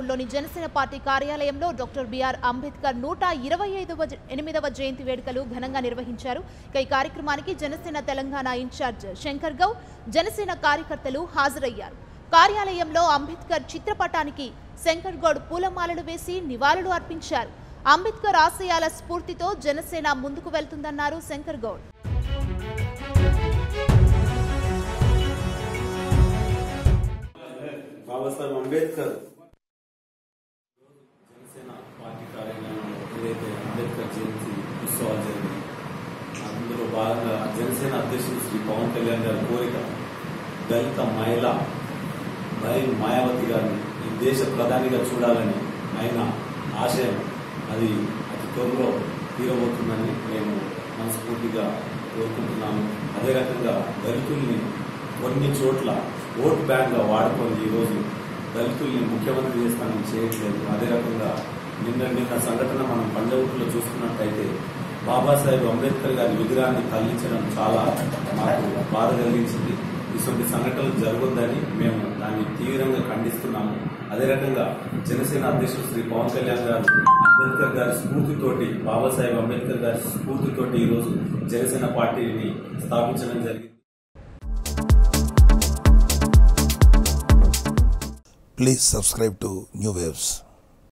రోడ్లోని జనసేన పార్టీ కార్యాలయంలో doctor BR Ambedkar 128వ జయంతి వేడుకలు ఘనంగా నిర్వహించారు. ఈ కార్యక్రమానికి జనసేన తెలంగాణ ఇన్ఛార్జ్ శంకర్ గౌడ్, జనసేన కార్యకర్తలు హాజరయ్యారు. కార్యాలయంలో అంబేద్కర్ చిత్రపటానికి శంకర్ గౌడ్ పూలమాలలు వేసి నివాళులు అర్పించారు. అంబేద్కర్ ఆశయాల స్ఫూర్తితో జనసేన ముందుకు వెళ్తుందన్నారు శంకర్ గౌడ్. బాబాసాహెబ్ అంబేద్కర్ జనసేన పార్టీ కార్యాలయంలో ఏదైతే అంబేద్కర్ జయంతి ఉత్సవాలు జరిగింది, అందులో భాగంగా జనసేన అధ్యక్షుడు శ్రీ పవన్ కళ్యాణ్ గారి కోరిక దళిత మహిళ మాయావతి గారిని ఈ దేశ ప్రధానిగా చూడాలని ఆయన ఆశయం అది అతి త్వరలో తీరబోతుందని మేము మనస్ఫూర్తిగా కోరుకుంటున్నాము. అదే రకంగా దళితుల్ని కొన్ని చోట్ల ఓట్ బ్యాంక్గా వాడుకొని ఈరోజు దళితుల్ని ముఖ్యమంత్రి చేస్తానని చేయట్లేదు. అదే రకంగా నిన్న సంఘటన మనం పంజగుట్టలో చూసుకున్నట్టయితే బాబాసాహెబ్ అంబేద్కర్ గారి విగ్రహాన్ని తరలించడం చాలా మాకు బాధ కలిగించింది. ఇటువంటి సంఘటనలు జరగొద్దని మేము దాన్ని తీవ్రంగా ఖండిస్తున్నాము. అదే రకంగా జనసేన అధ్యక్షుడు శ్రీ పవన్ కళ్యాణ్ గారు అంబేద్కర్ గారి స్ఫూర్తితోటి, బాబాసాహెబ్ అంబేద్కర్ గారి స్ఫూర్తితోటి ఈరోజు జనసేన పార్టీని స్థాపించడం జరిగింది. Please subscribe to New Waves.